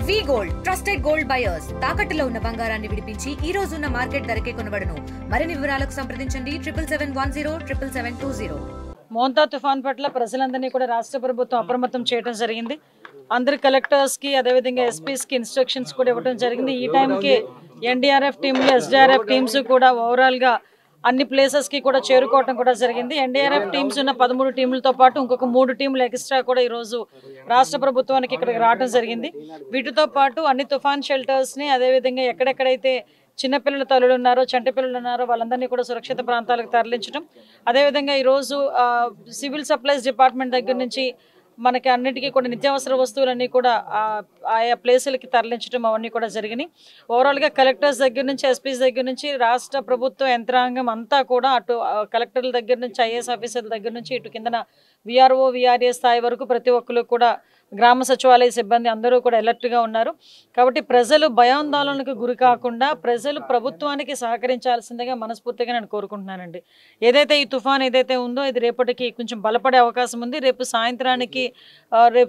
వి gold trusted gold buyers తాకట్టులో ఉన్న బంగారాన్ని విడిపించి ఈ రోజు ఉన్న మార్కెట్ ధరకే కొనబడును. మరిన్ని వివరాలకు సంప్రదించండి 77107720. మోంతా తుఫాన్ పట్ల ప్రజలందరినీ కూడా రాష్ట్ర ప్రభుత్వం అప్రమత్తం చేయడం జరిగింది. అందరి కలెక్టర్స్కి అదేవిధంగా ఎస్పీస్కి ఇన్స్ట్రక్షన్స్ కూడా ఇవ్వడం జరిగింది. ఈ టైంకి ఎన్డీఆర్ఎఫ్ టీంలు ఎస్డీఆర్ఎఫ్ టీమ్స్ కూడా ఓవరాల్గా అన్ని ప్లేసెస్కి కూడా చేరుకోవడం కూడా జరిగింది. ఎన్డీఆర్ఎఫ్ టీమ్స్ ఉన్న 13 టీంలతో పాటు ఇంకొక 3 టీంలు ఎక్స్ట్రా కూడా ఈరోజు రాష్ట్ర ప్రభుత్వానికి ఇక్కడికి రావడం జరిగింది. వీటితో పాటు అన్ని తుఫాన్ షెల్టర్స్ని అదేవిధంగా ఎక్కడెక్కడైతే చిన్నపిల్లల తల్లులు ఉన్నారో చంటి పిల్లలు ఉన్నారో వాళ్ళందరినీ కూడా సురక్షిత ప్రాంతాలకు తరలించడం, అదేవిధంగా ఈరోజు సివిల్ సప్లైస్ డిపార్ట్మెంట్ దగ్గర నుంచి మనకి అన్నిటికీ కూడా నిత్యావసర వస్తువులన్నీ కూడా ఆయా ప్లేసులకి తరలించడం అవన్నీ కూడా జరిగినాయి. ఓవరాల్గా కలెక్టర్స్ దగ్గర నుంచి ఎస్పీస్ దగ్గర నుంచి రాష్ట్ర ప్రభుత్వ యంత్రాంగం అంతా కూడా అటు కలెక్టర్ల దగ్గర నుంచి ఐఏఎస్ ఆఫీసర్ల దగ్గర నుంచి ఇటు కిందన విఆర్ఓ విఆర్ఏ స్థాయి వరకు ప్రతి ఒక్కరు కూడా గ్రామ సచివాలయ సిబ్బంది అందరూ కూడా అలర్ట్గా ఉన్నారు. కాబట్టి ప్రజలు భయాందోళనకు గురి కాకుండా ప్రజలు ప్రభుత్వానికి సహకరించాల్సిందిగా మనస్ఫూర్తిగా నేను కోరుకుంటున్నానండి. ఏదైతే ఈ తుఫాన్ ఏదైతే ఉందో ఇది రేపటికి కొంచెం బలపడే అవకాశం ఉంది. రేపు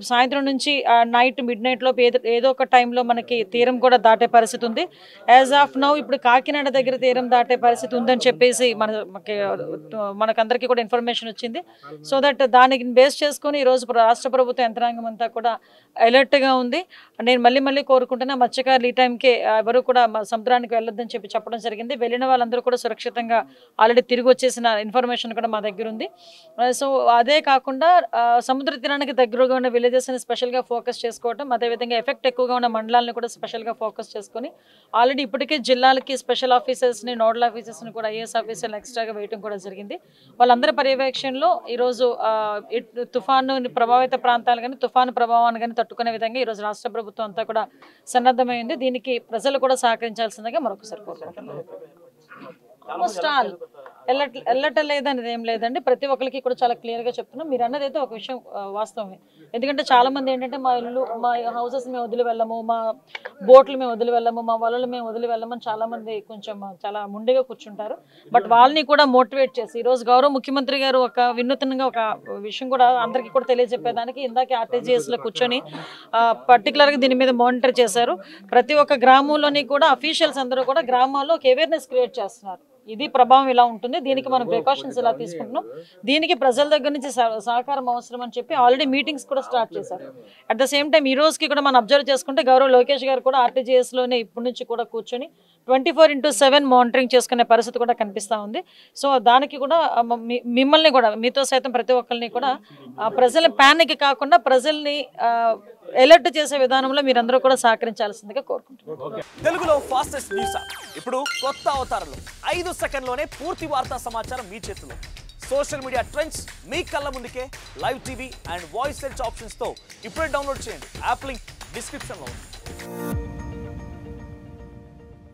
సాయంత్రం నుంచి నైట్ మిడ్ నైట్ లోపు ఏదో ఒక టైంలో మనకి తీరం కూడా దాటే పరిస్థితి ఉంది. యాజ్ ఆఫ్ నౌ ఇప్పుడు కాకినాడ దగ్గర తీరం దాటే పరిస్థితి ఉందని చెప్పేసి మనకందరికీ కూడా ఇన్ఫర్మేషన్ వచ్చింది. సో దట్ దానికి బేస్ చేసుకుని ఈరోజు రాష్ట్ర ప్రభుత్వ యంత్రాంగం అంతా కూడా అలర్ట్గా ఉంది. నేను మళ్ళీ కోరుకుంటున్నా మత్స్యకారులు ఈ టైంకి ఎవరు కూడా సముద్రానికి వెళ్ళొద్దని చెప్పడం జరిగింది. వెళ్ళిన వాళ్ళందరూ కూడా సురక్షితంగా ఆల్రెడీ తిరిగి వచ్చేసిన ఇన్ఫర్మేషన్ కూడా మా దగ్గర ఉంది. సో అదే కాకుండా సముద్ర తీరానికి దగ్గరగా ఉన్న విలేజెస్ని స్పెషల్గా ఫోకస్ చేసుకోవడం, అదేవిధంగా ఎఫెక్ట్ ఎక్కువగా ఉన్న మండలాలను కూడా స్పెషల్గా ఫోకస్ చేసుకొని ఆల్రెడీ ఇప్పటికే జిల్లాలకి స్పెషల్ ఆఫీసర్స్ని నోడల్ ఆఫీసర్స్ని కూడా ఐఏఎస్ ఆఫీసర్లు ఎక్స్ట్రాగా వేయడం కూడా జరిగింది. వాళ్ళందరి పర్యవేక్షణలో ఈరోజు తుఫాను ప్రభావిత ప్రాంతాలు కానీ తుఫాను ప్రభావాన్ని కానీ తట్టుకునే విధంగా ఈరోజు రాష్ట్ర ప్రభుత్వం అంతా కూడా సన్నద్ధమైంది. దీనికి ప్రజలు కూడా సహకరించాల్సిందిగా మరొకసారి కోరుకుంటున్నాను. వెళ్ళటం లేదనేది ఏం లేదండి. ప్రతి ఒక్కరికి కూడా చాలా క్లియర్గా చెప్తున్నాం. మీరు అన్నది అయితే ఒక విషయం వాస్తవమే. ఎందుకంటే చాలామంది ఏంటంటే మా ఇల్లు మా హౌసెస్ మేము వదిలి వెళ్ళము, మా బోట్లు మేము వదిలి వెళ్ళము, మా వలలు మేము వదిలి వెళ్ళమని చాలామంది కొంచెం చాలా ముందుగా కూర్చుంటారు. బట్ వాళ్ళని కూడా మోటివేట్ చేసి ఈరోజు గౌరవ ముఖ్యమంత్రి గారు ఒక వినూత్నంగా ఒక విషయం కూడా అందరికీ కూడా తెలియజెప్పేదానికి ఇందాక ఆర్టీజీఎస్లో కూర్చొని పర్టికులర్గా దీని మీద మానిటర్ చేశారు. ప్రతి ఒక్క గ్రామంలోని కూడా అఫీషియల్స్ అందరూ కూడా గ్రామాల్లో ఒక అవేర్నెస్ క్రియేట్ చేస్తున్నారు. ఇది ప్రభావం ఇలా ఉంటుంది, దీనికి మనం ప్రికాషన్స్ ఇలా తీసుకుంటున్నాం, దీనికి ప్రజల దగ్గర నుంచి సహకారం అవసరం అని చెప్పి ఆల్రెడీ మీటింగ్స్ కూడా స్టార్ట్ చేశారు. అట్ ద సేమ్ టైం ఈ రోజుకి కూడా మనం అబ్జర్వ్ చేసుకుంటే గౌరవ్ లోకేష్ గారు కూడా ఆర్టీజీఎస్లోనే ఇప్పటి నుంచి కూడా కూర్చొని 24/7 మానిటరింగ్ చేసుకునే పరిస్థితి కూడా కనిపిస్తూ ఉంది. సో దానికి కూడా మిమ్మల్ని కూడా మీతో సైతం ప్రతి ఒక్కరిని కూడా ప్రజల ప్యానిక్ కాకుండా ప్రజల్ని అలర్ట్ చేసే విధానంలో మీరందరూ కూడా సహకరించాల్సిందిగా కోరుకుంటున్నాను. తెలుగులో ఫాస్టెస్ట్ న్యూస్ ఇప్పుడు కొత్త అవతారంలో 5 సెకండ్లోనే పూర్తి వార్తా సమాచారం మీ చేతిలో. సోషల్ మీడియా ట్రెండ్స్ మీ కళ్ళ ముందుకే live TV and voice search options తో ఇప్పుడే డౌన్లోడ్ చేయండి. యాప్ లింక్ డిస్క్రిప్షన్ లో ఉంది.